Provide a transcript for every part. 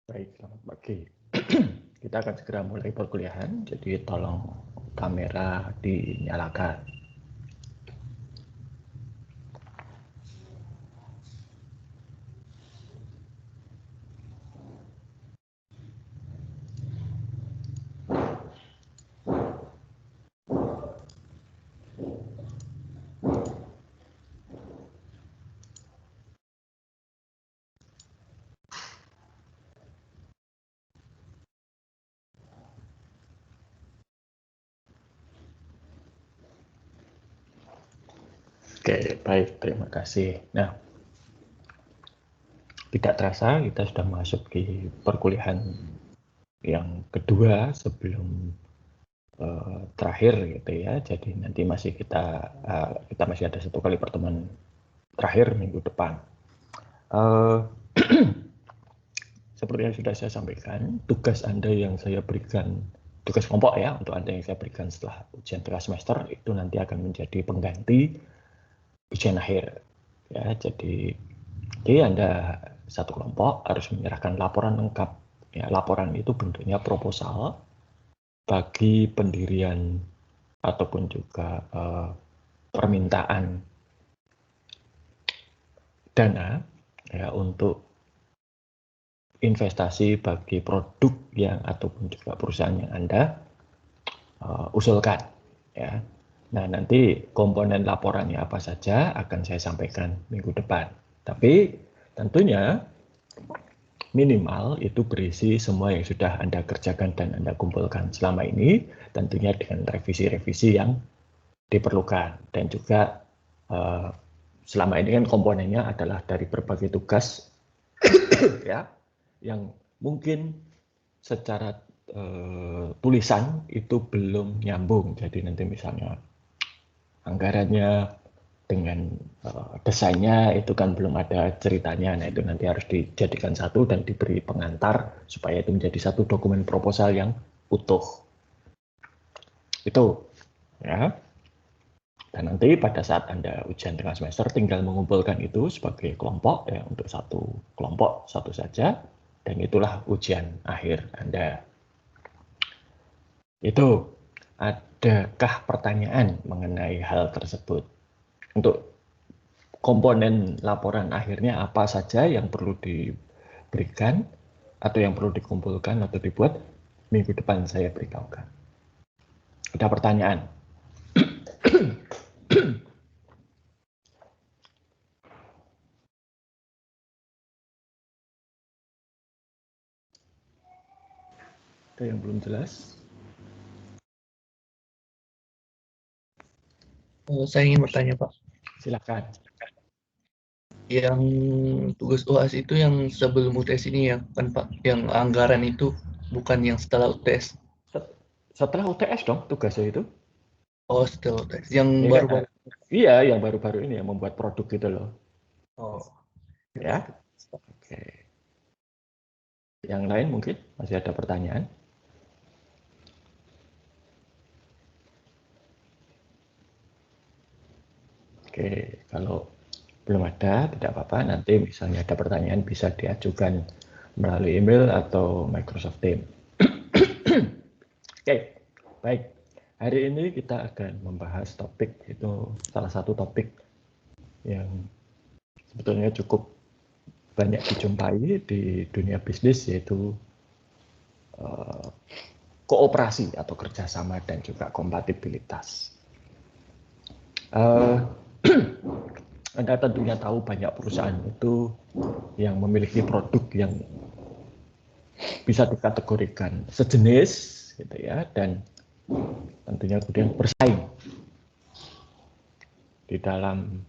Baik, selamat pagi. Kita akan segera mulai perkuliahan, jadi tolong kamera dinyalakan. Oke, baik, terima kasih. Nah, tidak terasa kita sudah masuk di perkuliahan yang kedua sebelum terakhir gitu ya. Jadi nanti masih kita masih ada satu kali pertemuan terakhir minggu depan. Seperti yang sudah saya sampaikan, tugas Anda yang saya berikan, tugas kelompok ya, untuk Anda yang saya berikan setelah ujian tengah semester, itu nanti akan menjadi pengganti ujian akhir. Ya, jadi Anda satu kelompok harus menyerahkan laporan lengkap. Ya, laporan itu bentuknya proposal bagi pendirian ataupun juga permintaan dana ya untuk investasi bagi produk yang ataupun juga perusahaan yang Anda usulkan ya. Nah, nanti komponen laporannya apa saja akan saya sampaikan minggu depan. Tapi tentunya minimal itu berisi semua yang sudah Anda kerjakan dan Anda kumpulkan selama ini, tentunya dengan revisi-revisi yang diperlukan. Dan juga selama ini kan komponennya adalah dari berbagai tugas ya, yang mungkin secara tulisan itu belum nyambung. Jadi nanti misalnya anggarannya dengan desainnya itu kan belum ada ceritanya. Nah, itu nanti harus dijadikan satu dan diberi pengantar supaya itu menjadi satu dokumen proposal yang utuh. Itu ya. Dan nanti pada saat Anda ujian tengah semester tinggal mengumpulkan itu sebagai kelompok ya, untuk satu kelompok satu saja, dan itulah ujian akhir Anda. Itu, adakah pertanyaan mengenai hal tersebut? Untuk komponen laporan akhirnya apa saja yang perlu diberikan atau yang perlu dikumpulkan atau dibuat, minggu depan saya beritahukan. Ada pertanyaan? Ada yang belum jelas? Saya ingin bertanya, Pak. Silakan. Yang tugas UAS itu yang sebelum UTS ini ya, kan Pak? Yang anggaran itu bukan yang setelah UTS. Setelah UTS dong tugasnya itu. Oh, setelah UTS. Yang Ya kan? baru-baru. Iya, yang baru-baru ini yang membuat produk gitu loh. Oh, Ya. Oke. Yang lain mungkin masih ada pertanyaan? Oke, kalau belum ada, tidak apa-apa. Nanti misalnya ada pertanyaan bisa diajukan melalui email atau Microsoft Teams. Oke, baik. Hari ini kita akan membahas topik, itu salah satu topik yang sebetulnya cukup banyak dijumpai di dunia bisnis, yaitu kooperasi atau kerjasama dan juga kompatibilitas. Anda tentunya tahu banyak perusahaan itu yang memiliki produk yang bisa dikategorikan sejenis gitu ya, dan tentunya kemudian bersaing di dalam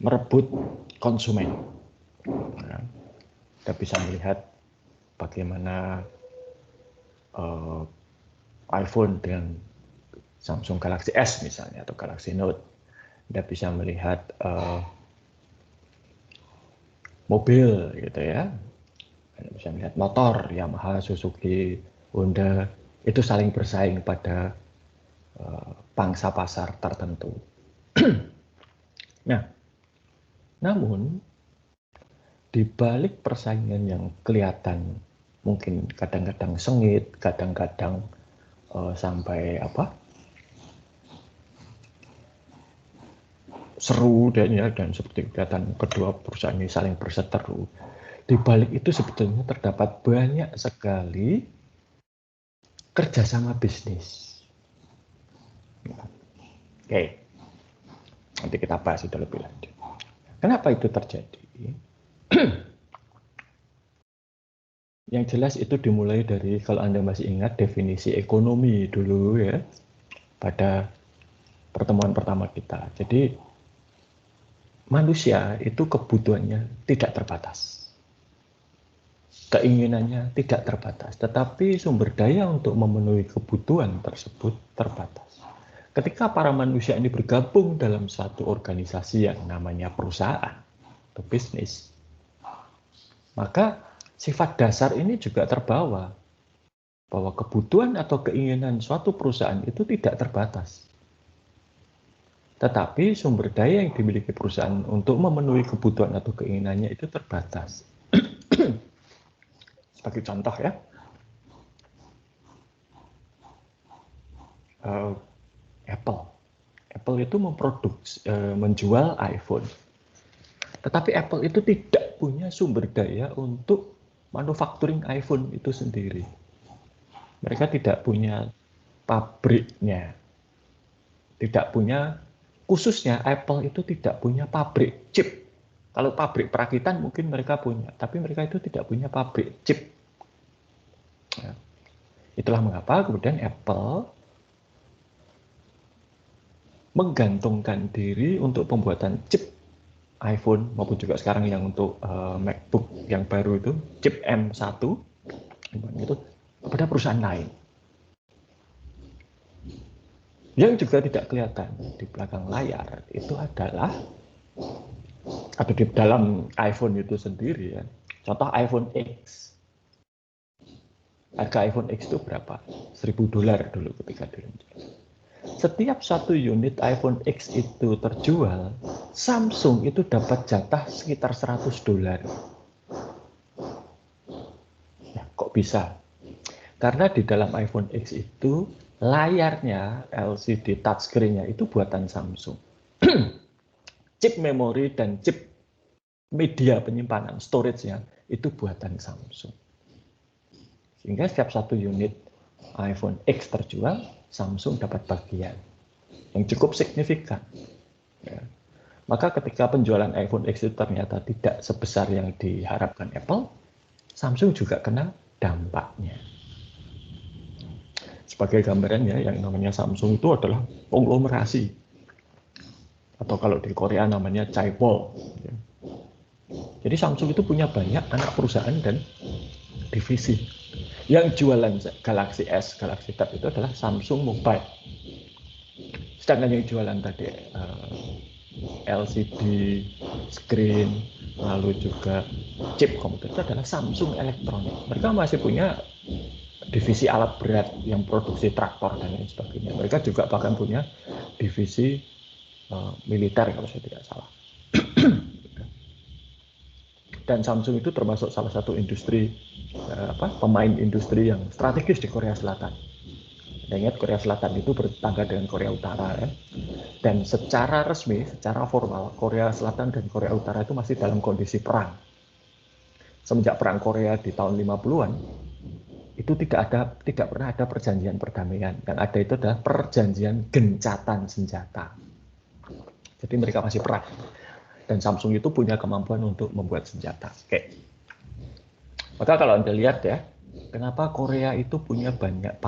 merebut konsumen. Nah, kita bisa melihat bagaimana iPhone dengan Samsung Galaxy S misalnya atau Galaxy Note. Anda bisa melihat mobil gitu ya. Anda bisa melihat motor Yamaha, Suzuki, Honda itu saling bersaing pada pangsa pasar tertentu. Nah, namun di balik persaingan yang kelihatan mungkin kadang-kadang sengit, kadang-kadang sampai seru dan seperti kelihatan kedua perusahaan ini saling berseteru. Di balik itu sebetulnya terdapat banyak sekali kerjasama bisnis. Oke, nanti kita bahas itu lebih lanjut. Kenapa itu terjadi? Yang jelas itu dimulai dari, kalau Anda masih ingat definisi ekonomi dulu ya, pada pertemuan pertama kita. Jadi manusia itu kebutuhannya tidak terbatas. Keinginannya tidak terbatas, tetapi sumber daya untuk memenuhi kebutuhan tersebut terbatas. Ketika para manusia ini bergabung dalam satu organisasi yang namanya perusahaan atau bisnis, maka sifat dasar ini juga terbawa, bahwa kebutuhan atau keinginan suatu perusahaan itu tidak terbatas. Tetapi sumber daya yang dimiliki perusahaan untuk memenuhi kebutuhan atau keinginannya itu terbatas. Sebagai contoh ya, Apple itu menjual iPhone. Tetapi Apple itu tidak punya sumber daya untuk manufacturing iPhone itu sendiri. Mereka tidak punya pabriknya. Tidak punya, khususnya Apple itu tidak punya pabrik chip. Kalau pabrik perakitan mungkin mereka punya, tapi mereka itu tidak punya pabrik chip. Ya. Itulah mengapa kemudian Apple menggantungkan diri untuk pembuatan chip iPhone maupun juga sekarang yang untuk MacBook yang baru itu chip M1 itu kepada perusahaan lain. Yang juga tidak kelihatan di belakang layar itu adalah, atau di dalam iPhone itu sendiri ya. Contoh iPhone X. Harga iPhone X itu berapa? $1.000 dulu ketika diluncurkan. Setiap satu unit iPhone X itu terjual, Samsung itu dapat jatah sekitar $100. Ya, kok bisa? Karena di dalam iPhone X itu layarnya LCD touchscreen-nya itu buatan Samsung. Chip memori dan chip media penyimpanan, storage-nya itu buatan Samsung. Sehingga setiap satu unit iPhone X terjual, Samsung dapat bagian yang cukup signifikan. Ya. Maka ketika penjualan iPhone X itu ternyata tidak sebesar yang diharapkan Apple, Samsung juga kena dampaknya. Sebagai gambarannya, yang namanya Samsung itu adalah konglomerasi. Atau kalau di Korea namanya chaebol. Jadi Samsung itu punya banyak anak perusahaan dan divisi. Yang jualan Galaxy S, Galaxy Tab itu adalah Samsung Mobile. Sedangkan yang jualan tadi LCD screen, lalu juga chip komputer itu adalah Samsung Electronics. Mereka masih punya divisi alat berat yang produksi traktor dan lain sebagainya. Mereka juga bahkan punya divisi militer kalau saya tidak salah. Dan Samsung itu termasuk salah satu industri pemain industri yang strategis di Korea Selatan. Anda ingat Korea Selatan itu bertetangga dengan Korea Utara ya. Dan secara resmi, secara formal, Korea Selatan dan Korea Utara itu masih dalam kondisi perang. Semenjak perang Korea di tahun 50-an, itu tidak pernah ada perjanjian perdamaian. Yang ada itu adalah perjanjian gencatan senjata. Jadi mereka masih perang. Dan Samsung itu punya kemampuan untuk membuat senjata. Oke. Maka kalau Anda lihat ya, kenapa Korea itu punya banyak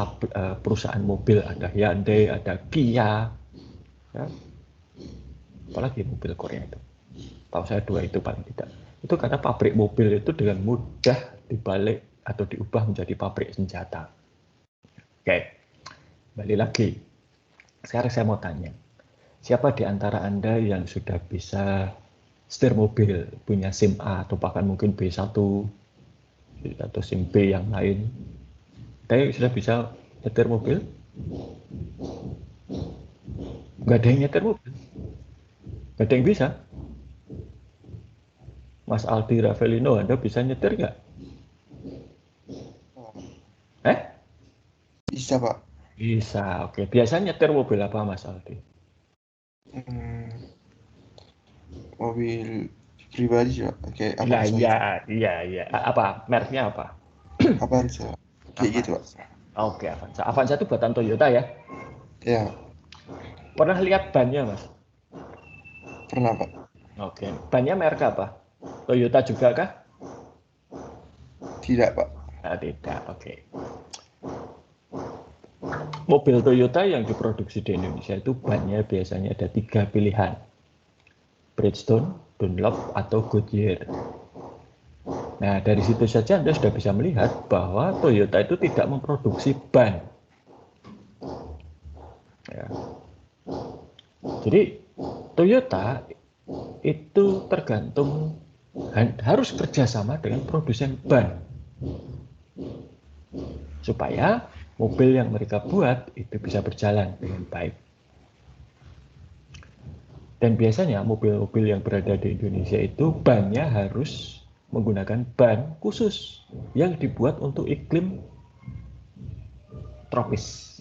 perusahaan mobil, ada Hyundai, ada Kia, ya. Apalagi mobil Korea itu. Tahu saya dua itu paling tidak. Itu karena pabrik mobil itu dengan mudah dibalik atau diubah menjadi pabrik senjata. Oke, kembali lagi. Sekarang saya mau tanya, siapa di antara Anda yang sudah bisa setir mobil, punya SIM A atau bahkan mungkin B1 atau SIM B yang lain? Tapi sudah bisa nyetir mobil? Nggak ada yang nyetir mobil. Nggak ada yang bisa. Mas Aldi Ravelino, Anda bisa nyetir nggak? Bisa, Pak. Bisa, oke. Biasanya nyetir mobil apa, Mas Aldi? Mobil pribadi sih, Pak. Kayak Lah Avanza gitu. iya. Apa? Mereknya apa? Avanza. Kayak gitu, Pak. Avanza. Oke, Avanza. Avanza itu buatan Toyota ya? Ya, Pernah lihat bannya, Mas? pernah, Pak. Oke. Bannya merek apa? Toyota juga kah? Tidak, Pak. Nah, tidak, oke. Mobil Toyota yang diproduksi di Indonesia itu bannya biasanya ada 3 pilihan. Bridgestone, Dunlop, atau Goodyear. Nah, dari situ saja Anda sudah bisa melihat bahwa Toyota itu tidak memproduksi ban. Ya. Jadi, Toyota itu tergantung harus kerjasama dengan produsen ban. Supaya mobil yang mereka buat itu bisa berjalan dengan baik. Dan biasanya mobil-mobil yang berada di Indonesia itu bannya harus menggunakan ban khusus yang dibuat untuk iklim tropis,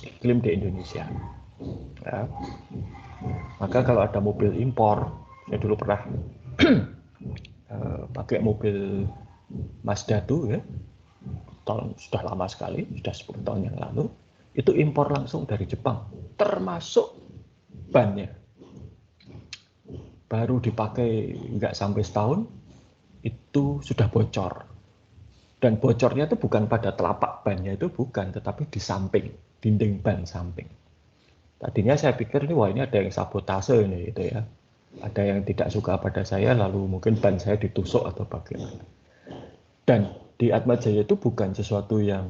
iklim di Indonesia. Ya. Maka kalau ada mobil impor, saya dulu pernah pakai mobil Mazda tuh ya, tahun sudah lama sekali, sudah 10 tahun yang lalu, itu impor langsung dari Jepang, termasuk bannya. Baru dipakai nggak sampai setahun, itu sudah bocor. Dan bocornya itu bukan pada telapak bannya itu bukan, tetapi di samping, dinding ban samping. Tadinya saya pikir ini wah ini ada yang sabotase ini gitu ya. Ada yang tidak suka pada saya lalu mungkin ban saya ditusuk atau bagaimana. Dan di Atma Jaya itu bukan sesuatu yang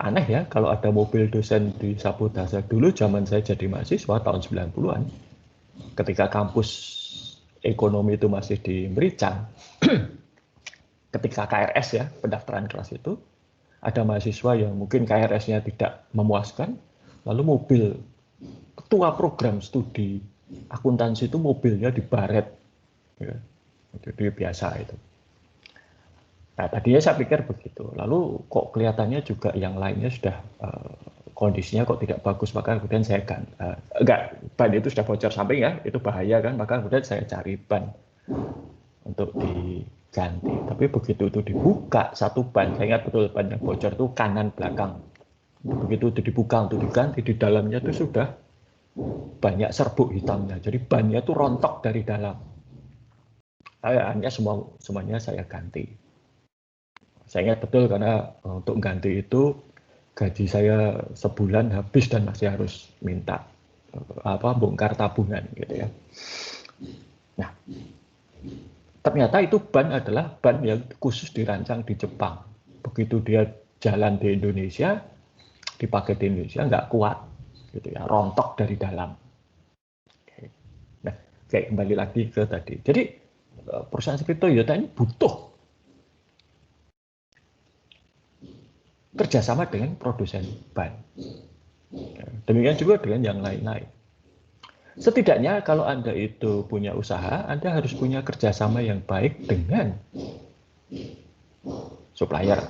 aneh ya kalau ada mobil dosen di sabotase. Dulu zaman saya jadi mahasiswa tahun 90-an ketika kampus ekonomi itu masih di Merican, ketika KRS ya, pendaftaran kelas itu, ada mahasiswa yang mungkin KRS-nya tidak memuaskan, lalu mobil ketua program studi akuntansi itu mobilnya dibaret. Ya. Jadi biasa itu. Nah, tadinya saya pikir begitu. Lalu kok kelihatannya juga yang lainnya sudah kondisinya kok tidak bagus, maka kemudian saya ban itu sudah bocor samping ya, itu bahaya kan, maka kemudian saya cari ban untuk diganti. Tapi begitu itu dibuka satu ban, saya ingat betul ban yang bocor itu kanan belakang. Begitu itu dibuka untuk diganti, di dalamnya itu sudah banyak serbuk hitamnya. Jadi bannya itu rontok dari dalam. Hanya semuanya saya ganti. Saya ingat betul karena untuk ganti itu gaji saya sebulan habis dan masih harus minta bongkar tabungan gitu ya. Nah, ternyata itu ban adalah ban yang khusus dirancang di Jepang. Begitu dia jalan di Indonesia, dipakai di Indonesia nggak kuat, gitu ya, rontok dari dalam. Nah, kayak kembali lagi ke tadi. Jadi perusahaan seperti Toyota ini butuh kerjasama dengan produsen ban. Demikian juga dengan yang lain-lain. Setidaknya kalau Anda itu punya usaha, Anda harus punya kerjasama yang baik dengan supplier.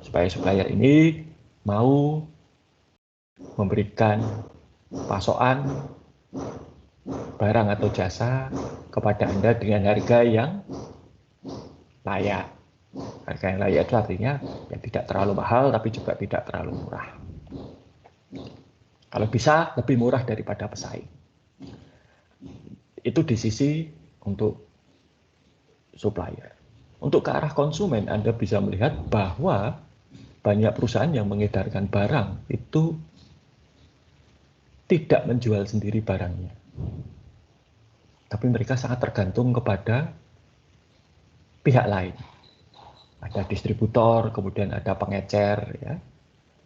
Supaya supplier ini mau memberikan pasokan barang atau jasa kepada Anda dengan harga yang layak. Harga yang layak itu artinya ya tidak terlalu mahal tapi juga tidak terlalu murah. Kalau bisa lebih murah daripada pesaing. Itu di sisi untuk supplier. Untuk ke arah konsumen, Anda bisa melihat bahwa banyak perusahaan yang mengedarkan barang itu tidak menjual sendiri barangnya. Tapi mereka sangat tergantung kepada pihak lain. Ada distributor, kemudian ada pengecer. Ya.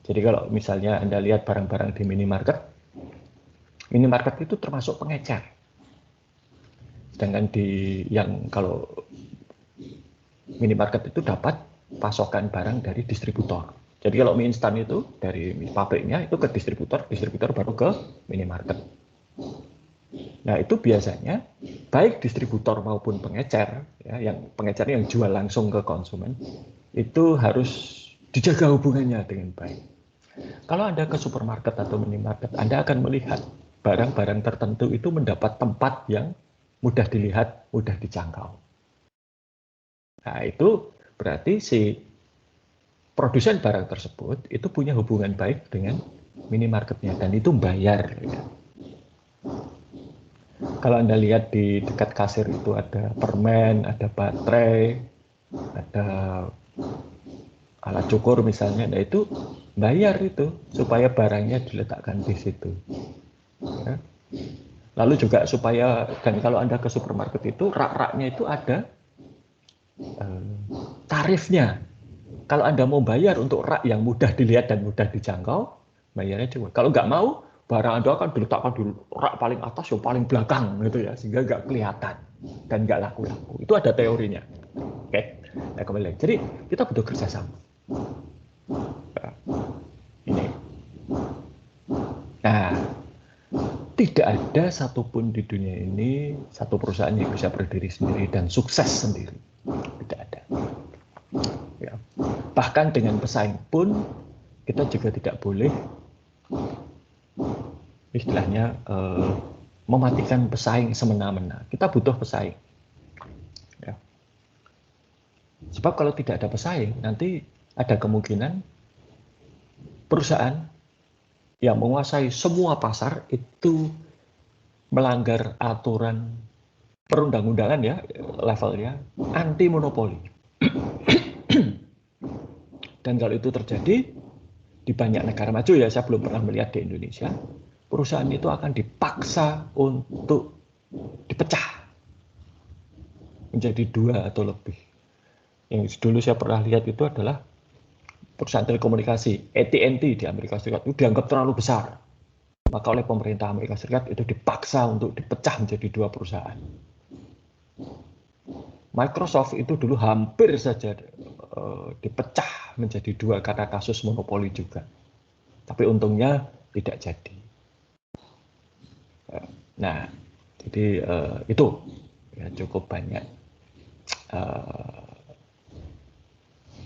Jadi kalau misalnya Anda lihat barang-barang di minimarket itu termasuk pengecer. Sedangkan kalau minimarket itu dapat pasokan barang dari distributor. Jadi kalau mie instan itu dari pabriknya itu ke distributor baru ke minimarket. Nah itu biasanya baik distributor maupun pengecer, ya, yang pengecer yang jual langsung ke konsumen, itu harus dijaga hubungannya dengan baik. Kalau Anda ke supermarket atau minimarket, Anda akan melihat barang-barang tertentu itu mendapat tempat yang mudah dilihat, mudah dijangkau. Nah, itu berarti si produsen barang tersebut itu punya hubungan baik dengan minimarketnya, dan itu bayar. Ya. Kalau Anda lihat di dekat kasir itu ada permen, ada baterai, ada alat cukur misalnya, nah itu bayar itu supaya barangnya diletakkan di situ. Ya. Lalu juga supaya, dan kalau Anda ke supermarket itu rak-raknya itu ada tarifnya. Kalau Anda mau bayar untuk rak yang mudah dilihat dan mudah dijangkau, bayarnya cuma. Kalau nggak mau, barang Anda akan diletakkan di rak paling atas yang paling belakang gitu ya, sehingga nggak kelihatan dan nggak laku-laku. Itu ada teorinya. Oke, nah kembali lagi. Jadi kita butuh kerjasama. Nah, ini. Nah, tidak ada satupun di dunia ini satu perusahaan yang bisa berdiri sendiri dan sukses sendiri. Tidak ada. Ya. Bahkan dengan pesaing pun kita juga tidak boleh istilahnya mematikan pesaing semena-mena. Kita butuh pesaing. Ya. Sebab kalau tidak ada pesaing, nanti ada kemungkinan perusahaan yang menguasai semua pasar itu melanggar aturan perundang-undangan ya, levelnya anti monopoli. Dan kalau itu terjadi di banyak negara maju ya, saya belum pernah melihat di Indonesia, perusahaan itu akan dipaksa untuk dipecah menjadi 2 atau lebih. Yang dulu saya pernah lihat itu adalah perusahaan telekomunikasi AT&T di Amerika Serikat itu dianggap terlalu besar. Maka oleh pemerintah Amerika Serikat itu dipaksa untuk dipecah menjadi 2 perusahaan. Microsoft itu dulu hampir saja dipecah menjadi 2 karena kasus monopoli juga. Tapi untungnya tidak jadi. Nah, jadi itu ya, cukup banyak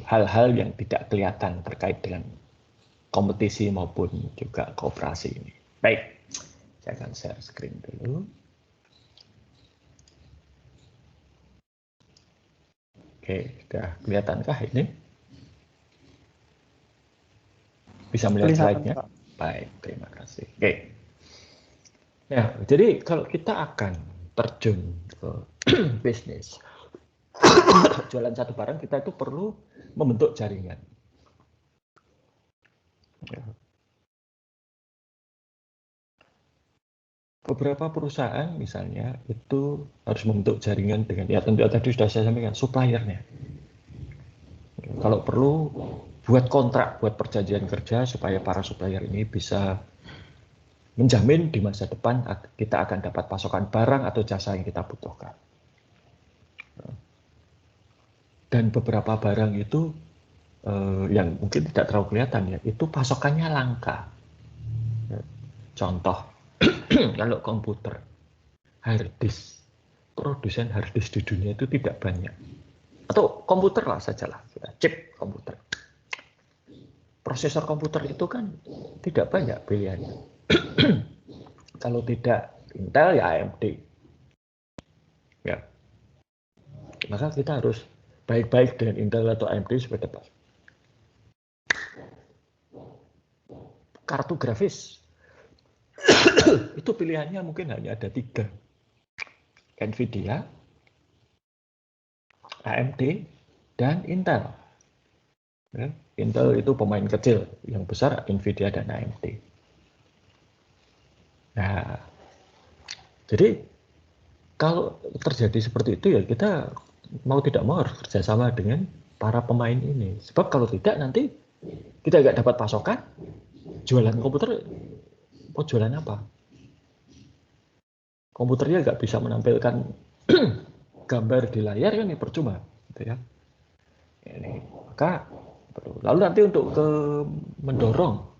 hal-hal yang tidak kelihatan terkait dengan kompetisi maupun juga kooperasi ini. Baik, saya akan share screen dulu. Oke, sudah kelihatankah ini? Bisa melihat slide-nya? Baik, terima kasih. Oke. Ya, jadi kalau kita akan terjun ke bisnis, jualan satu barang, kita itu perlu membentuk jaringan. Ya. Beberapa perusahaan misalnya itu harus membentuk jaringan dengan, ya tentu tadi sudah saya sampaikan, suppliernya. Kalau perlu buat kontrak, buat perjanjian kerja supaya para supplier ini bisa menjamin di masa depan kita akan dapat pasokan barang atau jasa yang kita butuhkan. Dan beberapa barang itu yang mungkin tidak terlalu kelihatan ya, itu pasokannya langka. Contoh, kalau komputer, hard disk, produsen hard disk di dunia itu tidak banyak. Atau komputer lah sajalah, chip komputer. Prosesor komputer itu kan tidak banyak pilihannya. Kalau tidak Intel ya AMD. Ya. Maka kita harus baik-baik dengan Intel atau AMD supaya dapat. Kartu grafis. Itu pilihannya mungkin hanya ada 3. Nvidia, AMD, dan Intel. Ya. Intel itu pemain kecil, yang besar Nvidia dan AMD. Nah, jadi kalau terjadi seperti itu ya kita mau tidak mau harus kerjasama dengan para pemain ini. Sebab kalau tidak nanti kita nggak dapat pasokan, jualan komputer mau jualan apa? Komputernya nggak bisa menampilkan gambar di layar kan ya percuma, gitu ya. Ini, maka lalu nanti untuk mendorong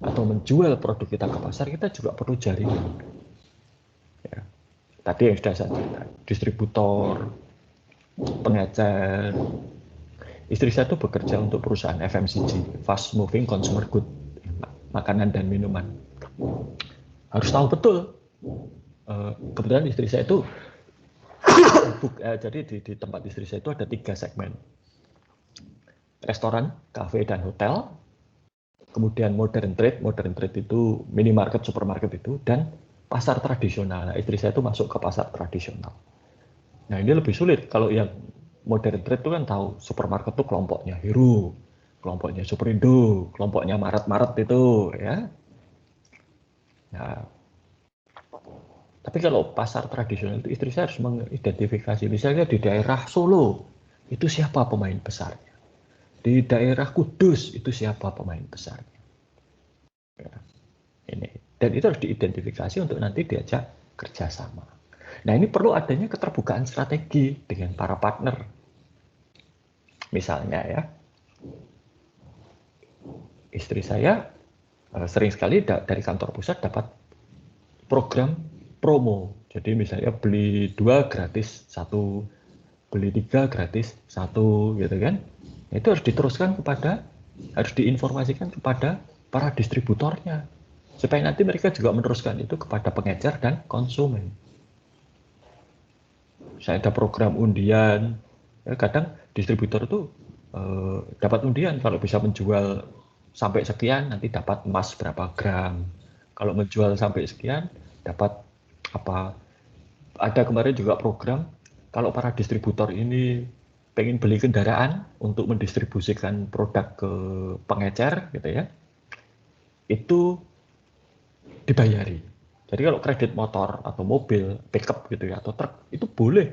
atau menjual produk kita ke pasar kita juga perlu jaringan. Ya. Tadi yang sudah saya ceritakan, distributor, pengecer. Istri saya itu bekerja untuk perusahaan FMCG, fast moving consumer good, makanan dan minuman. Harus tahu betul. Kebetulan istri saya itu jadi di tempat istri saya itu ada 3 segmen. Restoran, kafe, dan hotel. Kemudian modern trade itu minimarket, supermarket itu, dan pasar tradisional. Nah, istri saya itu masuk ke pasar tradisional. Nah, ini lebih sulit. Kalau yang modern trade itu kan tahu supermarket itu kelompoknya Hero, kelompoknya Superindo, kelompoknya Maret itu, ya. Nah, tapi kalau pasar tradisional itu istri saya harus mengidentifikasi. Misalnya di daerah Solo, itu siapa pemain besarnya. Di daerah Kudus, itu siapa pemain besarnya. Ya, ini. Dan itu harus diidentifikasi untuk nanti diajak kerjasama. Nah, ini perlu adanya keterbukaan strategi dengan para partner. Misalnya ya, istri saya sering sekali dari kantor pusat dapat program promo. Jadi misalnya beli 2 gratis 1, beli 3 gratis 1, gitu kan. Itu harus diteruskan harus diinformasikan kepada para distributornya. Supaya nanti mereka juga meneruskan itu kepada pengecer dan konsumen. Saya ada program undian, ya, kadang distributor itu dapat undian kalau bisa menjual sampai sekian nanti dapat emas berapa gram. Kalau menjual sampai sekian dapat apa. Ada kemarin juga program kalau para distributor ini pengen beli kendaraan untuk mendistribusikan produk ke pengecer gitu ya. Itu dibayari. Jadi kalau kredit motor atau mobil, pickup gitu ya, atau truk, itu boleh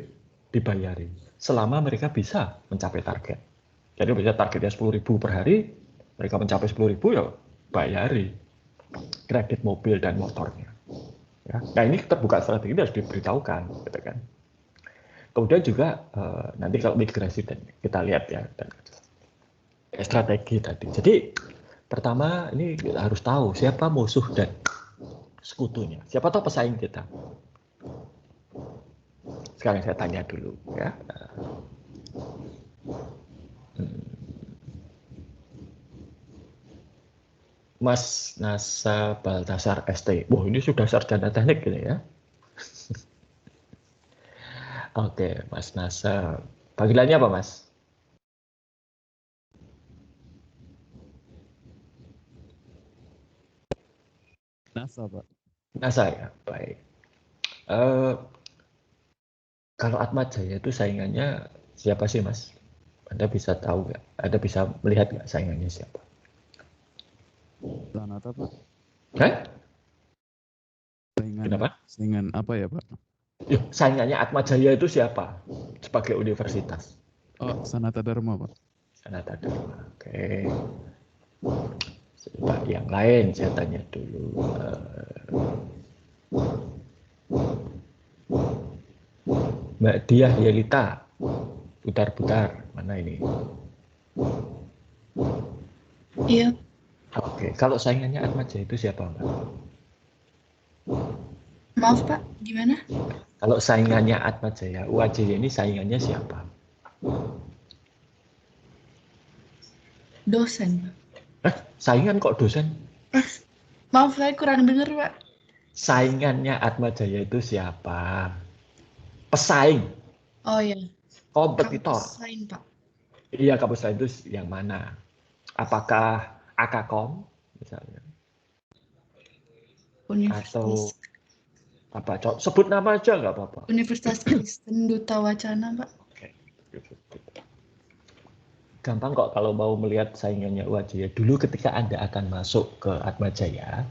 dibayari selama mereka bisa mencapai target. Jadi bisa targetnya 10.000 per hari, mereka mencapai 10.000 ya bayari kredit mobil dan motornya. Ya. Nah, ini terbuka strategi harus diberitahukan, gitu kan. Kemudian juga nanti kalau migrasi dan kita lihat ya dan strategi tadi. Jadi pertama ini kita harus tahu siapa musuh dan sekutunya. Siapa tahu pesaing kita. Sekarang saya tanya dulu ya. Mas Nasa Baltasar ST. Wah, ini sudah sarjana teknik ini ya. Oke, Mas Nasa. Panggilannya apa, Mas? NASA, Pak. Nasa ya, baik. Kalau Atma Jaya itu saingannya siapa sih, Mas? Anda bisa tahu nggak? Anda bisa melihat nggak saingannya siapa? Sanata, Pak. Hah? Saingan, Kenapa? saingan apa ya, Pak? Yuk, saingannya Atma Jaya itu siapa? Sebagai universitas. Oh, Sanata Dharma, Pak. Sanata Dharma. Oke. Coba yang lain saya tanya dulu. Mbak Diah Yelita. Putar-putar. Mana ini? Iya, Oke. Kalau saingannya Atma Jaya itu siapa, Mbak? maaf Pak, gimana? Kalau saingannya Atma Jaya, UAJ ini saingannya siapa? Dosen, Pak. Saingan kok dosen? Maaf, saya kurang dengar, Pak. Saingannya Atma Jaya itu siapa? Pesaing, Oh iya, kompetitor. kampus lain, Pak. Iya, kampus lain itu yang mana? Apakah Akakom misalnya? Atau Universitas apa? Sebut nama aja nggak apa-apa. Universitas Kristen Duta Wacana, Pak. Oke. Gampang kok kalau mau melihat saingannya UAJ. Dulu ketika Anda akan masuk ke Atma Jaya,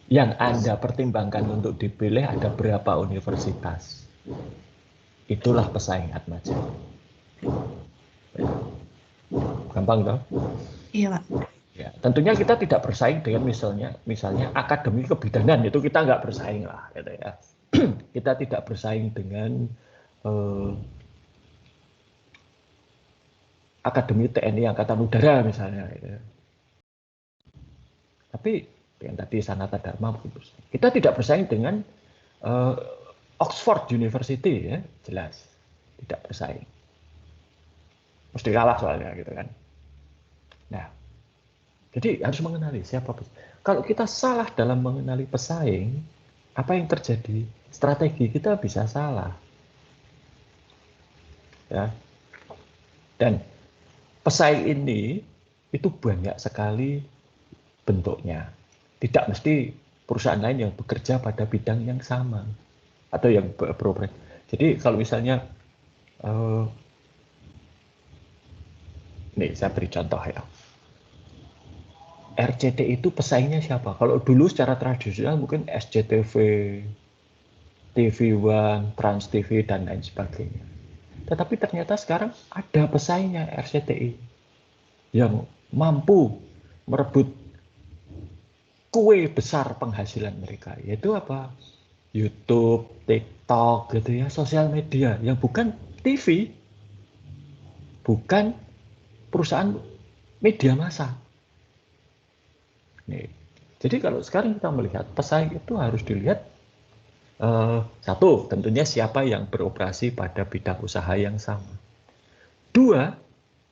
yang Anda pertimbangkan untuk dipilih ada berapa universitas. Itulah pesaing Atma Jaya. Gampang toh? Iya, Pak. Ya, tentunya kita tidak bersaing dengan misalnya akademi kebidanan, itu kita nggak bersaing lah, gitu ya. Kita tidak bersaing dengan akademi TNI Angkatan Udara misalnya. Gitu. Tapi yang tadi Sanata Dharma, kita tidak bersaing dengan Oxford University ya, jelas tidak bersaing. Mesti kalah soalnya gitu kan. Nah, jadi harus mengenali siapa. Kalau kita salah dalam mengenali pesaing, apa yang terjadi? Strategi kita bisa salah. Ya. Dan pesaing ini itu banyak sekali bentuknya. Tidak mesti perusahaan lain yang bekerja pada bidang yang sama atau yang beroperasi. Jadi kalau misalnya nih saya beri contoh ya. RCTI itu pesaingnya siapa? Kalau dulu secara tradisional mungkin SCTV, TV One, Trans TV dan lain sebagainya. Tetapi ternyata sekarang ada pesaingnya RCTI yang mampu merebut kue besar penghasilan mereka, yaitu apa? YouTube, TikTok gitu ya, sosial media yang bukan TV, bukan perusahaan media massa. Nih. Jadi kalau sekarang kita melihat pesaing itu harus dilihat satu, tentunya siapa yang beroperasi pada bidang usaha yang sama. Dua,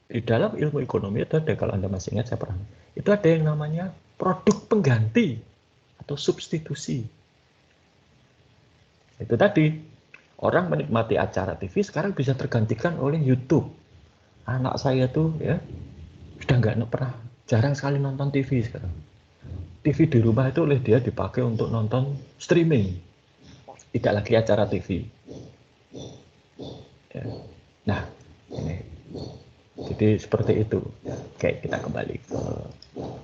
di dalam ilmu ekonomi itu ada, kalau Anda masih ingat saya pernah, itu ada yang namanya produk pengganti atau substitusi. Itu tadi, orang menikmati acara TV sekarang bisa tergantikan oleh YouTube. Anak saya tuh ya sudah nggak pernah, jarang sekali nonton TV sekarang. TV di rumah itu oleh dia dipakai untuk nonton streaming, tidak lagi acara TV. Ya. Nah, ini. Jadi seperti itu. Oke, kita kembali ke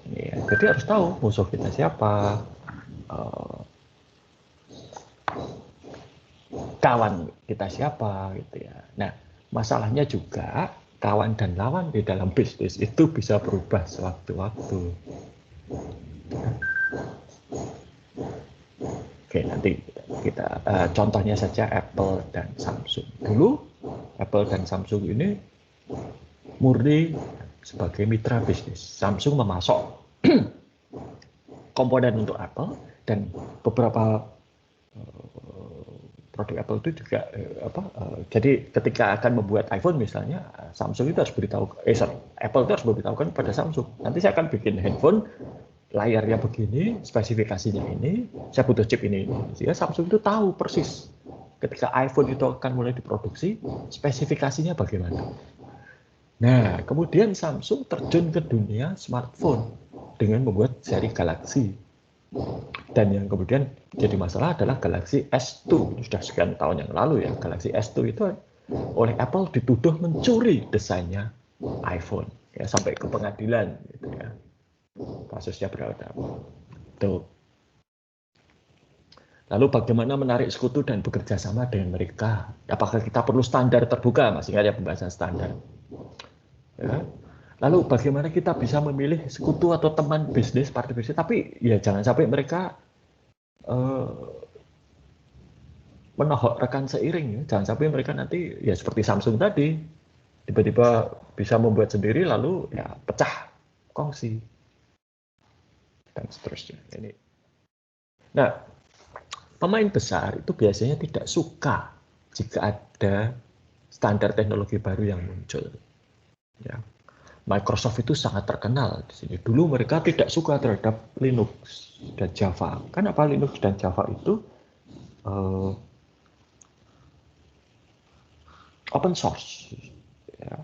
ini ya. Jadi harus tahu musuh kita siapa, kawan kita siapa, gitu ya. Nah, masalahnya juga kawan dan lawan di dalam bisnis itu bisa berubah sewaktu-waktu. Oke, nanti kita contohnya saja Apple dan Samsung. Dulu Apple dan Samsung ini murni sebagai mitra bisnis. Samsung memasok komponen untuk Apple dan beberapa produk Apple itu juga jadi ketika akan membuat iPhone misalnya, Samsung itu harus beritahu, Apple itu harus memberitahukan kepada Samsung. Nanti saya akan bikin handphone layarnya begini, spesifikasinya ini, saya butuh chip ini. Sehingga Samsung itu tahu persis ketika iPhone itu akan mulai diproduksi, spesifikasinya bagaimana. Nah, kemudian Samsung terjun ke dunia smartphone dengan membuat seri Galaxy. Dan yang kemudian jadi masalah adalah Galaxy S2. Sudah sekian tahun yang lalu ya, Galaxy S2 itu oleh Apple dituduh mencuri desainnya iPhone. Ya, sampai ke pengadilan gitu ya. Kasusnya berat. Tuh. Lalu bagaimana menarik sekutu dan bekerja sama dengan mereka? Apakah kita perlu standar terbuka? Masih ingat ya pembahasan standar. Ya. Lalu bagaimana kita bisa memilih sekutu atau teman bisnis, partner bisnis, tapi ya jangan sampai mereka menohok rekan seiring. Ya. Jangan sampai mereka nanti ya seperti Samsung tadi, tiba-tiba bisa membuat sendiri lalu ya pecah kongsi. Dan seterusnya. Ini. Nah, pemain besar itu biasanya tidak suka jika ada standar teknologi baru yang muncul. Ya. Microsoft itu sangat terkenal di sini. Dulu mereka tidak suka terhadap Linux dan Java. Kenapa Linux dan Java itu open source, ya.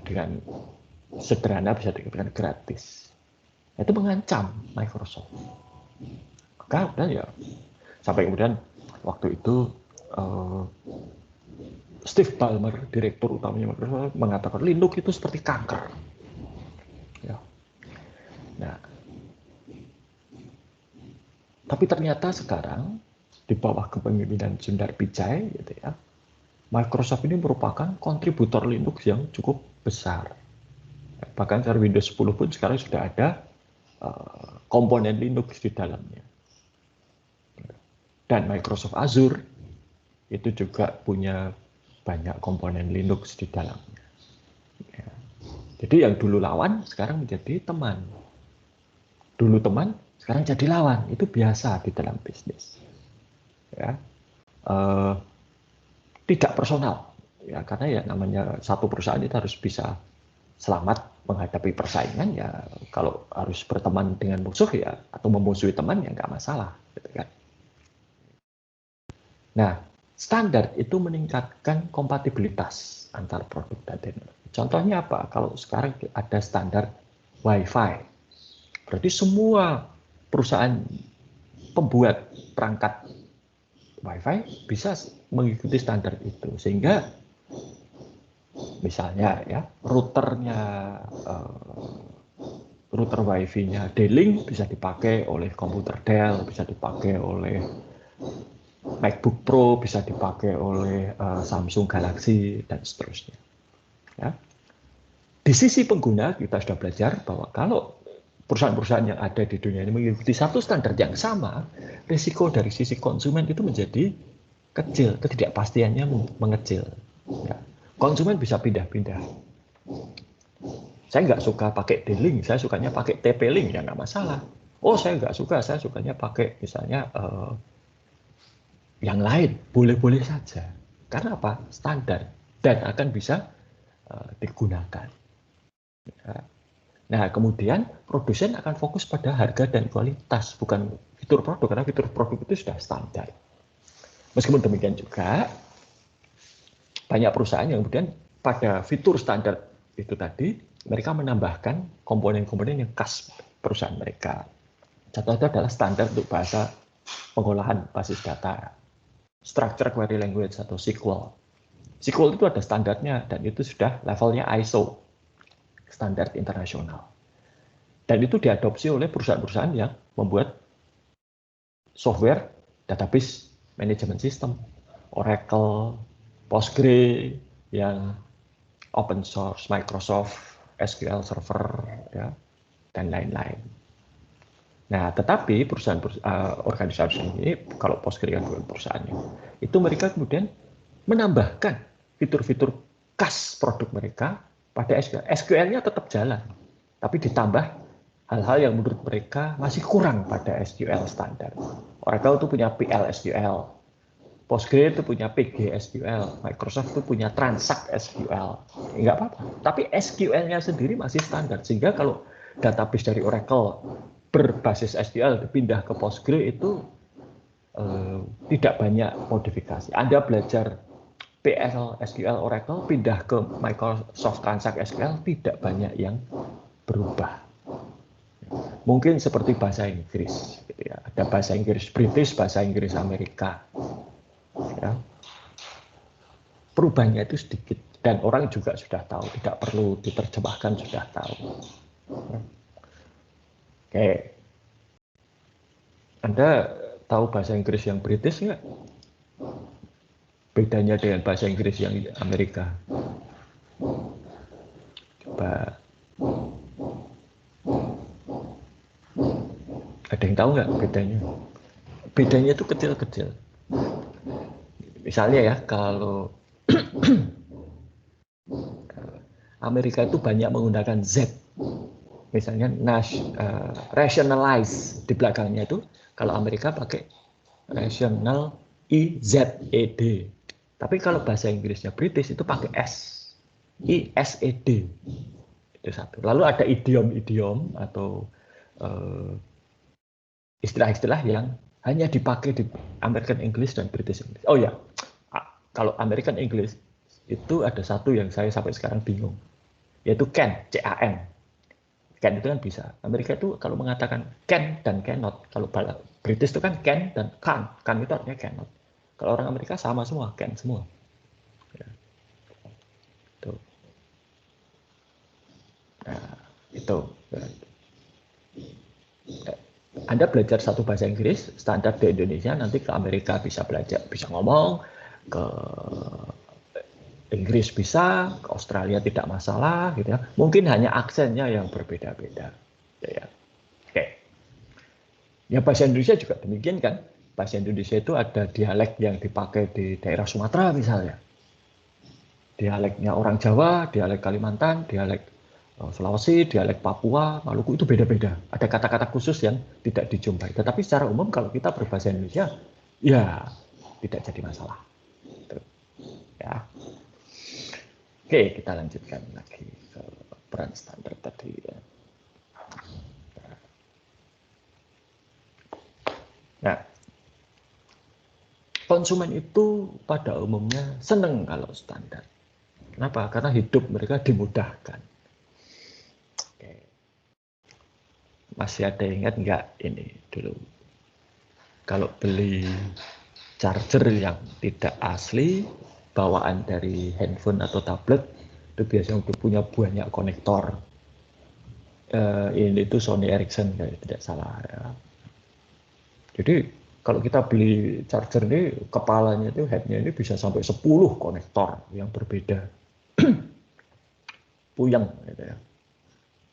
Dengan sederhana bisa dikatakan gratis. Itu mengancam Microsoft. Maka udah ya sampai kemudian waktu itu Steve Ballmer, direktur utamanya Microsoft, mengatakan Linux itu seperti kanker. Ya. Nah, tapi ternyata sekarang di bawah kepemimpinan Sundar Pichai, gitu ya, Microsoft ini merupakan kontributor Linux yang cukup besar. Bahkan dari Windows 10 pun sekarang sudah ada komponen Linux di dalamnya. Dan Microsoft Azure itu juga punya banyak komponen Linux di dalamnya. Ya. Jadi yang dulu lawan sekarang menjadi teman. Dulu teman, sekarang sekarang jadi lawan. Itu biasa di dalam bisnis. Ya. Tidak personal, ya, karena ya namanya satu perusahaan itu harus bisa selamat menghadapi persaingan. Ya kalau harus berteman dengan musuh ya, atau memusuhi teman ya nggak masalah, gitu kan. Nah, standar itu meningkatkan kompatibilitas antar produk dan teknologi. Contohnya apa? Kalau sekarang ada standar Wi-Fi, berarti semua perusahaan pembuat perangkat Wi-Fi bisa mengikuti standar itu, sehingga misalnya ya router Wi-Fi-nya D-Link bisa dipakai oleh komputer Dell, bisa dipakai oleh MacBook Pro, bisa dipakai oleh Samsung Galaxy dan seterusnya. Ya. Di sisi pengguna kita sudah belajar bahwa kalau perusahaan-perusahaan yang ada di dunia ini mengikuti satu standar yang sama, risiko dari sisi konsumen itu menjadi kecil, ketidakpastiannya mengecil. Ya. Konsumen bisa pindah-pindah. Saya nggak suka pakai D-Link, saya sukanya pakai TP-Link, ya nggak masalah. Oh, saya nggak suka, saya sukanya pakai misalnya yang lain, boleh-boleh saja. Karena apa? Standar dan akan bisa digunakan. Ya. Nah, kemudian produsen akan fokus pada harga dan kualitas, bukan fitur produk, karena fitur produk itu sudah standar. Meskipun demikian juga, banyak perusahaan yang kemudian pada fitur standar itu tadi, mereka menambahkan komponen-komponen yang khas perusahaan mereka. Contoh itu adalah standar untuk bahasa pengolahan basis data, Structured Query Language atau SQL. SQL itu ada standarnya, dan itu sudah levelnya ISO, standar internasional. Dan itu diadopsi oleh perusahaan-perusahaan yang membuat software database management system, Oracle, Postgre, yang open source, Microsoft, SQL Server, ya, dan lain-lain. Nah, tetapi organisasi ini, kalau Postgre kan bukan perusahaannya, itu mereka kemudian menambahkan fitur-fitur khas produk mereka pada SQL. SQL-nya tetap jalan, tapi ditambah hal-hal yang menurut mereka masih kurang pada SQL standar. Oracle itu punya PL/SQL, Postgre itu punya PG/SQL, Microsoft itu punya Transact SQL. Enggak apa-apa, tapi SQL-nya sendiri masih standar, sehingga kalau database dari Oracle berbasis SQL dipindah ke Postgre itu tidak banyak modifikasi. Anda belajar PL SQL Oracle pindah ke Microsoft Transact SQL, tidak banyak yang berubah. Mungkin seperti bahasa Inggris, gitu ya. Ada bahasa Inggris British, bahasa Inggris Amerika. Ya. Perubahannya itu sedikit, dan orang juga sudah tahu, tidak perlu diterjemahkan, sudah tahu. Oke, Anda tahu bahasa Inggris yang British nggak? Bedanya dengan bahasa Inggris yang Amerika? Coba, ada yang tahu nggak bedanya? Bedanya itu kecil-kecil. Misalnya ya, kalau Amerika itu banyak menggunakan Z, misalnya rationalize di belakangnya itu, kalau Amerika pakai rational IZED. Tapi kalau bahasa Inggrisnya British itu pakai S, ISED. Itu satu. Lalu ada idiom-idiom atau istilah-istilah yang hanya dipakai di American English dan British English. Oh ya, kalau American English itu ada satu yang saya sampai sekarang bingung, yaitu can, C-A-N. Can itu kan bisa. Amerika itu kalau mengatakan can dan cannot, kalau British itu kan can dan can't. Can itu artinya cannot. Kalau orang Amerika sama semua, can semua. Ya. Itu. Nah, itu. Anda belajar satu bahasa Inggris, standar di Indonesia, nanti ke Amerika bisa belajar, bisa ngomong, ke Inggris bisa, ke Australia tidak masalah, gitu ya. Mungkin hanya aksennya yang berbeda-beda. Ya. Oke. Ya, bahasa Indonesia juga demikian kan. Bahasa Indonesia itu ada dialek yang dipakai di daerah Sumatera misalnya. Dialeknya orang Jawa, dialek Kalimantan, dialek Sulawesi, dialek Papua, Maluku itu beda-beda. Ada kata-kata khusus yang tidak dijumpai. Tetapi secara umum kalau kita berbahasa Indonesia, ya tidak jadi masalah. Gitu. Ya. Oke, kita lanjutkan lagi ke peran standar tadi. Ya. Nah, konsumen itu pada umumnya senang kalau standar. Kenapa? Karena hidup mereka dimudahkan. Oke. Masih ada yang ingat nggak ini dulu? Kalau beli charger yang tidak asli, bawaan dari handphone atau tablet, itu biasanya udah punya banyak konektor. Ini itu Sony Ericsson, kalau tidak salah. Ya. Jadi kalau kita beli charger ini, kepalanya itu, headnya ini bisa sampai 10 konektor yang berbeda. Puyeng gitu ya.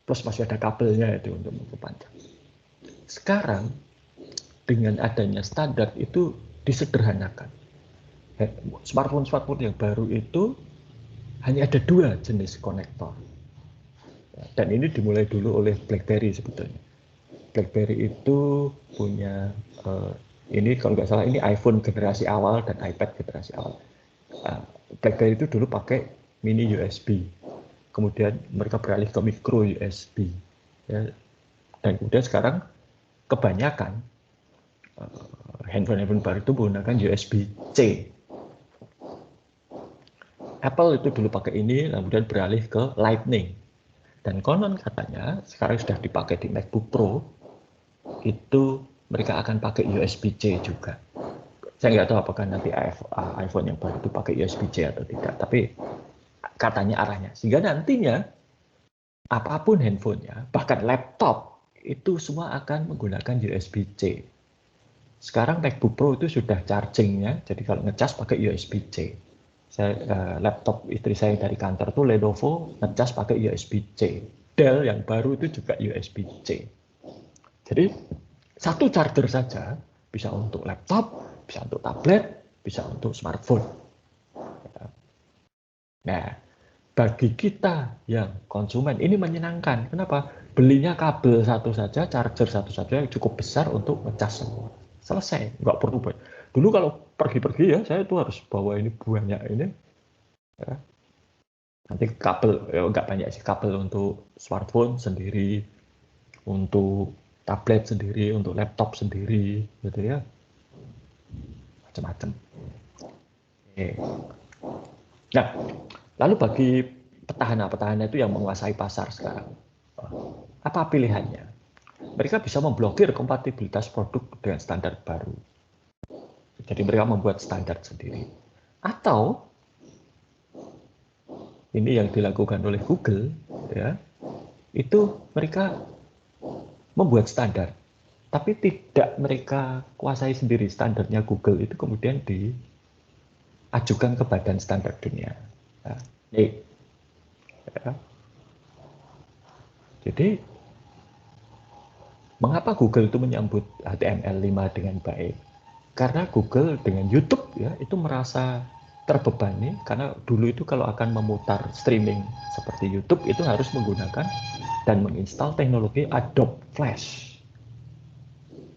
Plus masih ada kabelnya itu untuk memperpanjang. Sekarang dengan adanya standar itu disederhanakan. Smartphone yang baru itu hanya ada 2 jenis konektor. Dan ini dimulai dulu oleh BlackBerry sebetulnya. BlackBerry itu punya ini kalau nggak salah ini iPhone generasi awal dan iPad generasi awal. BlackBerry itu dulu pakai mini USB, kemudian mereka beralih ke micro USB, ya. Dan kemudian sekarang kebanyakan handphone baru itu menggunakan USB-C. Apple itu dulu pakai ini, kemudian beralih ke Lightning. Dan konon katanya sekarang sudah dipakai di MacBook Pro, itu mereka akan pakai USB-C juga. Saya nggak tahu apakah nanti iPhone yang baru itu pakai USB-C atau tidak, tapi katanya arahnya. Sehingga nantinya apapun handphonenya, bahkan laptop, itu semua akan menggunakan USB-C. Sekarang MacBook Pro itu sudah chargingnya, jadi kalau ngecas pakai USB-C. Laptop istri saya dari kantor tuh Lenovo ngecas pakai USB-C. Dell yang baru itu juga USB-C. Jadi satu charger saja bisa untuk laptop, bisa untuk tablet, bisa untuk smartphone. Nah, bagi kita yang konsumen ini menyenangkan. Kenapa? Belinya kabel satu saja, charger satu saja yang cukup besar untuk ngecas semua. Selesai, nggak perlu banyak. Dulu kalau pergi-pergi ya, saya tuh harus bawa ini banyak ini. Ya. Nanti kabel, ya nggak banyak sih, kabel untuk smartphone sendiri, untuk tablet sendiri, untuk laptop sendiri, gitu ya. Macam-macam. Nah, lalu bagi petahana-petahana itu yang menguasai pasar sekarang, apa pilihannya? Mereka bisa memblokir kompatibilitas produk dengan standar baru. Jadi mereka membuat standar sendiri. Atau ini yang dilakukan oleh Google, ya, itu mereka membuat standar, tapi tidak mereka kuasai sendiri. Standarnya Google itu kemudian diajukan ke Badan Standar Dunia. Nah, ya. Jadi mengapa Google itu menyambut HTML5 dengan baik? Karena Google dengan YouTube ya itu merasa terbebani, karena dulu itu kalau akan memutar streaming seperti YouTube itu harus menggunakan dan menginstal teknologi Adobe Flash.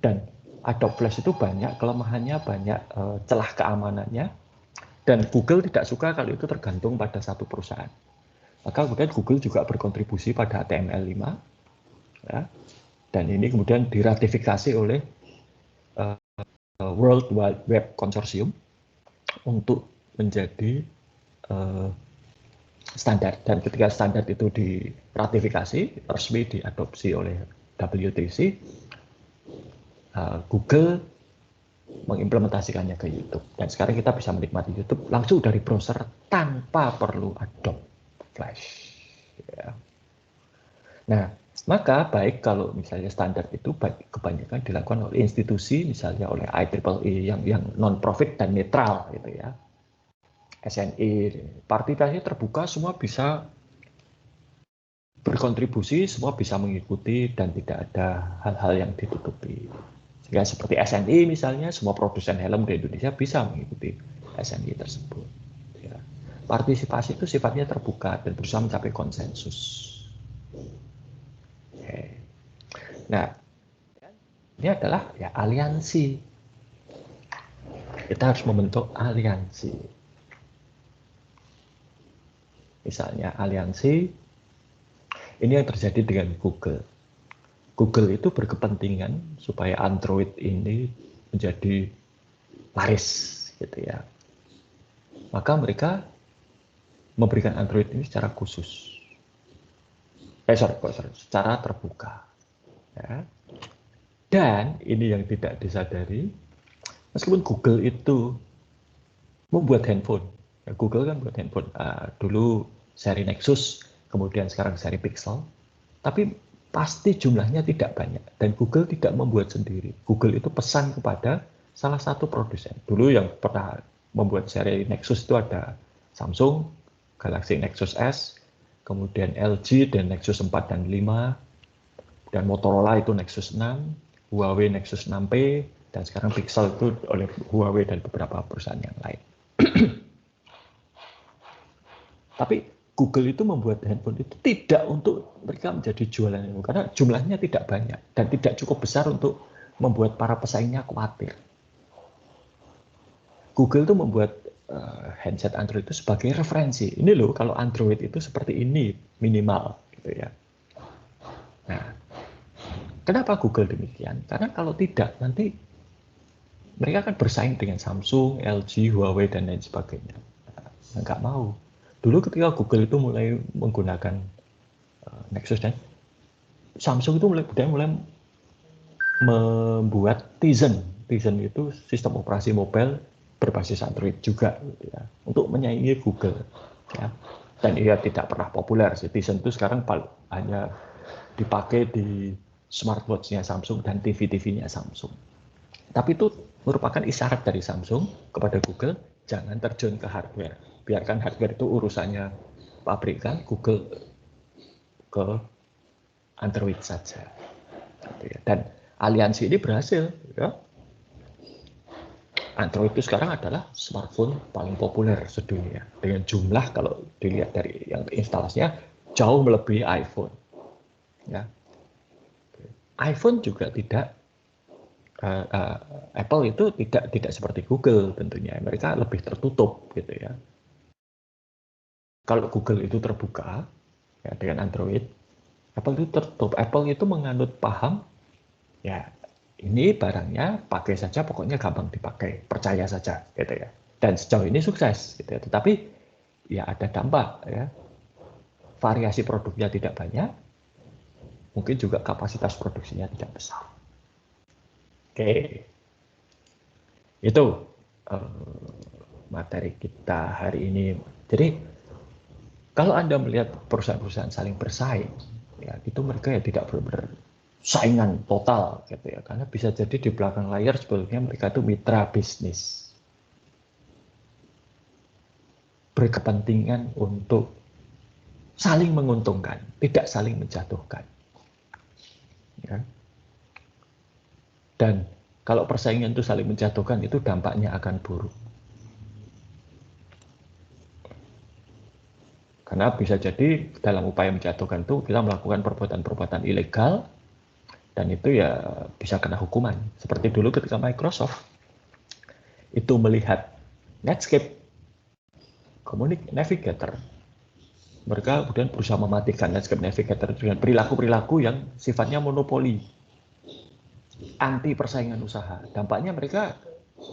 Dan Adobe Flash itu banyak kelemahannya, banyak celah keamanannya, dan Google tidak suka kalau itu tergantung pada satu perusahaan. Maka kemudian Google juga berkontribusi pada HTML5, ya, dan ini kemudian diratifikasi oleh World Wide Web Consortium untuk menjadi standar. Dan ketika standar itu diratifikasi, resmi diadopsi oleh WTC, Google mengimplementasikannya ke YouTube. Dan sekarang kita bisa menikmati YouTube langsung dari browser tanpa perlu Adobe Flash. Ya. Nah, maka baik kalau misalnya standar itu kebanyakan dilakukan oleh institusi, misalnya oleh IEEE yang non-profit dan netral, gitu ya. SNI, partisipasi terbuka, semua bisa berkontribusi, semua bisa mengikuti dan tidak ada hal-hal yang ditutupi. Sehingga seperti SNI misalnya, semua produsen helm di Indonesia bisa mengikuti SNI tersebut. Ya. Partisipasi itu sifatnya terbuka dan berusaha mencapai konsensus. Nah, ini adalah ya aliansi. Kita harus membentuk aliansi. Misalnya aliansi, ini yang terjadi dengan Google. Google itu berkepentingan supaya Android ini menjadi laris, gitu ya. Maka mereka memberikan Android ini secara khusus. Secara terbuka. Ya. Dan ini yang tidak disadari, meskipun Google itu membuat handphone, ya, Google kan buat handphone, dulu seri Nexus, kemudian sekarang seri Pixel, tapi pasti jumlahnya tidak banyak, dan Google tidak membuat sendiri. Google itu pesan kepada salah satu produsen. Dulu yang pernah membuat seri Nexus itu ada Samsung, Galaxy Nexus S, kemudian LG dan Nexus 4 dan 5, dan Motorola itu Nexus 6, Huawei Nexus 6P, dan sekarang Pixel itu oleh Huawei dan beberapa perusahaan yang lain. Tapi Google itu membuat handphone itu tidak untuk mereka menjadi jualan, karena jumlahnya tidak banyak dan tidak cukup besar untuk membuat para pesaingnya khawatir. Google itu membuat handset Android itu sebagai referensi. Ini loh, kalau Android itu seperti ini minimal, gitu ya. Nah, kenapa Google demikian? Karena kalau tidak, nanti mereka akan bersaing dengan Samsung, LG, Huawei, dan lain sebagainya. Nah, nggak mau. Dulu ketika Google itu mulai menggunakan Nexus, dan Samsung itu mulai membuat Tizen. Tizen itu sistem operasi mobile berbasis Android juga, gitu ya, untuk menyaingi Google. Ya. Dan ia tidak pernah populer. Tizen itu sekarang hanya dipakai di smartwatch-nya Samsung dan TV-TV-nya Samsung. Tapi itu merupakan isyarat dari Samsung kepada Google, jangan terjun ke hardware. Biarkan hardware itu urusannya pabrikan, Google ke Android saja. Dan aliansi ini berhasil. Ya. Android itu sekarang adalah smartphone paling populer sedunia. Dengan jumlah, kalau dilihat dari yang instalasinya, jauh melebihi iPhone. Ya. iPhone juga tidak, Apple itu tidak seperti Google tentunya. Mereka lebih tertutup, gitu ya. Kalau Google itu terbuka, ya, dengan Android, Apple itu tertutup. Apple itu menganut paham, ya ini barangnya pakai saja, pokoknya gampang dipakai, percaya saja, gitu ya. Dan sejauh ini sukses, gitu ya. Tetapi ya ada dampak, ya. Variasi produknya tidak banyak, mungkin juga kapasitas produksinya tidak besar. Oke, itu materi kita hari ini. Jadi kalau Anda melihat perusahaan-perusahaan saling bersaing, ya itu mereka ya tidak bersaingan total, gitu ya, karena bisa jadi di belakang layar sebetulnya mereka itu mitra bisnis, berkepentingan untuk saling menguntungkan, tidak saling menjatuhkan. Ya. Dan kalau persaingan itu saling menjatuhkan, itu dampaknya akan buruk. Karena bisa jadi dalam upaya menjatuhkan itu kita melakukan perbuatan-perbuatan ilegal, dan itu ya bisa kena hukuman. Seperti dulu ketika Microsoft itu melihat Netscape Navigator, mereka kemudian berusaha mematikan Netscape Navigator dengan perilaku-perilaku yang sifatnya monopoli, anti persaingan usaha. Dampaknya mereka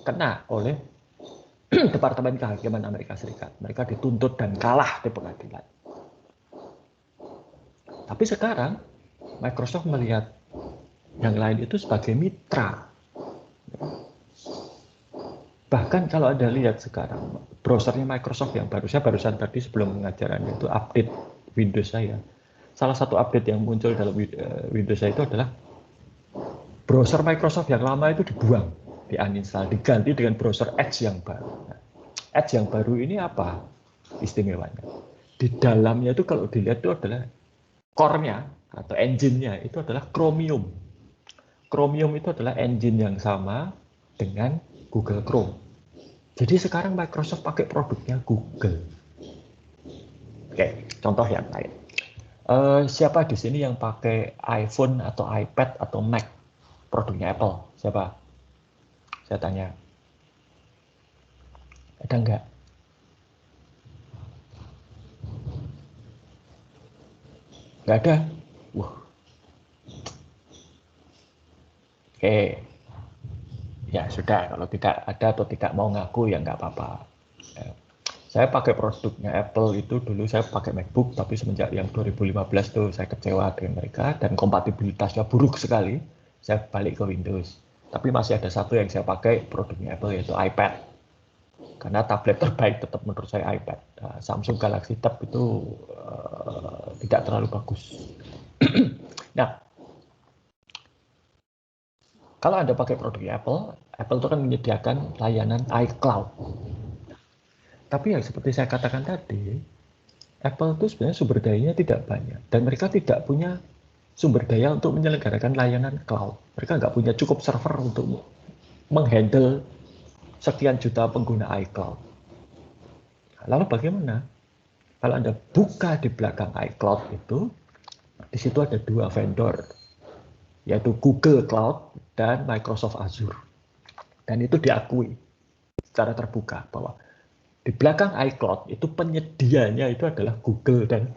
kena oleh Departemen Kehakiman Amerika Serikat. Mereka dituntut dan kalah di pengadilan. Tapi sekarang Microsoft melihat yang lain itu sebagai mitra. Bahkan kalau Anda lihat sekarang browsernya Microsoft yang barusan tadi sebelum pengajaran itu update Windows saya. Salah satu update yang muncul dalam Windows saya itu adalah browser Microsoft yang lama itu dibuang, di-uninstall, diganti dengan browser Edge yang baru. Nah, Edge yang baru ini apa istimewanya? Di dalamnya itu kalau dilihat itu adalah core-nya atau engine-nya itu adalah Chromium. Chromium itu adalah engine yang sama dengan Google Chrome. Jadi sekarang Microsoft pakai produknya Google. Oke, contoh yang lain. Siapa di sini yang pakai iPhone atau iPad atau Mac produknya Apple? Siapa? Saya tanya. Ada nggak? Nggak ada? Wah. Oke. Ya sudah, kalau tidak ada atau tidak mau ngaku ya nggak apa-apa. Saya pakai produknya Apple itu dulu saya pakai MacBook, tapi semenjak yang 2015 tuh saya kecewa dengan mereka dan kompatibilitasnya buruk sekali. Saya balik ke Windows. Tapi masih ada satu yang saya pakai produknya Apple yaitu iPad. Karena tablet terbaik tetap menurut saya iPad. Nah, Samsung Galaxy Tab itu tidak terlalu bagus. Nah, kalau Anda pakai produknya Apple, Apple itu kan menyediakan layanan iCloud. Tapi yang seperti saya katakan tadi, Apple itu sebenarnya sumber dayanya tidak banyak. Dan mereka tidak punya sumber daya untuk menyelenggarakan layanan cloud. Mereka nggak punya cukup server untuk menghandle sekian juta pengguna iCloud. Lalu bagaimana? Kalau Anda buka di belakang iCloud itu, di situ ada dua vendor, yaitu Google Cloud dan Microsoft Azure. Dan itu diakui secara terbuka bahwa di belakang iCloud itu penyedianya itu adalah Google dan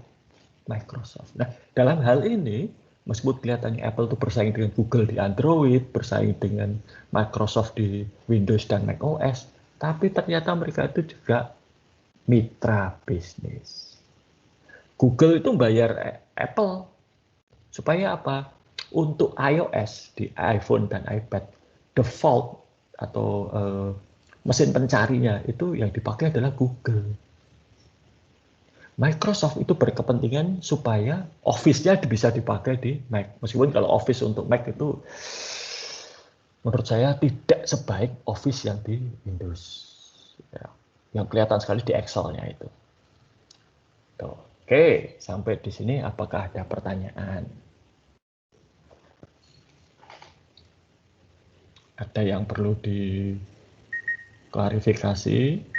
Microsoft. Nah, dalam hal ini, meskipun kelihatannya Apple itu bersaing dengan Google di Android, bersaing dengan Microsoft di Windows dan macOS, tapi ternyata mereka itu juga mitra bisnis. Google itu bayar Apple supaya apa? Untuk iOS di iPhone dan iPad, default atau mesin pencarinya itu yang dipakai adalah Google. Microsoft itu berkepentingan supaya Office-nya bisa dipakai di Mac. Meskipun kalau Office untuk Mac itu menurut saya tidak sebaik Office yang di Windows. Ya, yang kelihatan sekali di Excel-nya itu. Tuh. Oke, sampai di sini apakah ada pertanyaan? Ada yang perlu diklarifikasi?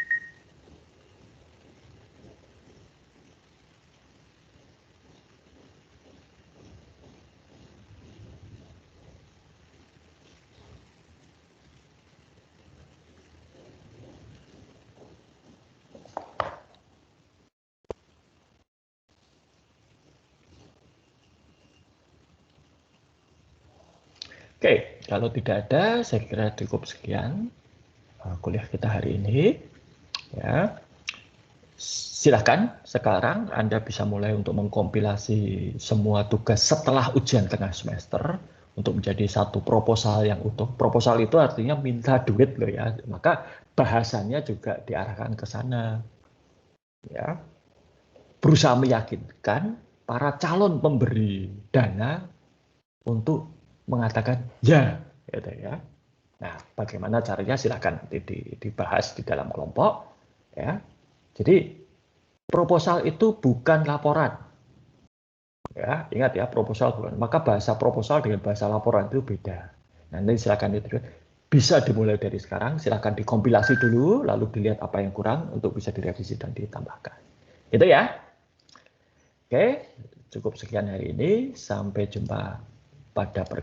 Oke, kalau tidak ada, saya kira cukup sekian kuliah kita hari ini. Ya, silahkan sekarang Anda bisa mulai untuk mengkompilasi semua tugas setelah ujian tengah semester untuk menjadi satu proposal yang utuh. Proposal itu artinya minta duit loh ya, maka bahasanya juga diarahkan ke sana. Ya, berusaha meyakinkan para calon pemberi dana untuk mengatakan ya, gitu ya. Nah, bagaimana caranya silakan nanti dibahas di dalam kelompok, ya. Jadi proposal itu bukan laporan, ya. Ingat ya, proposal bukan. Maka bahasa proposal dengan bahasa laporan itu beda. Nanti silakan itu bisa dimulai dari sekarang. Silakan dikompilasi dulu, lalu dilihat apa yang kurang untuk bisa direvisi dan ditambahkan. Itu ya. Oke, cukup sekian hari ini. Sampai jumpa pada pertemuan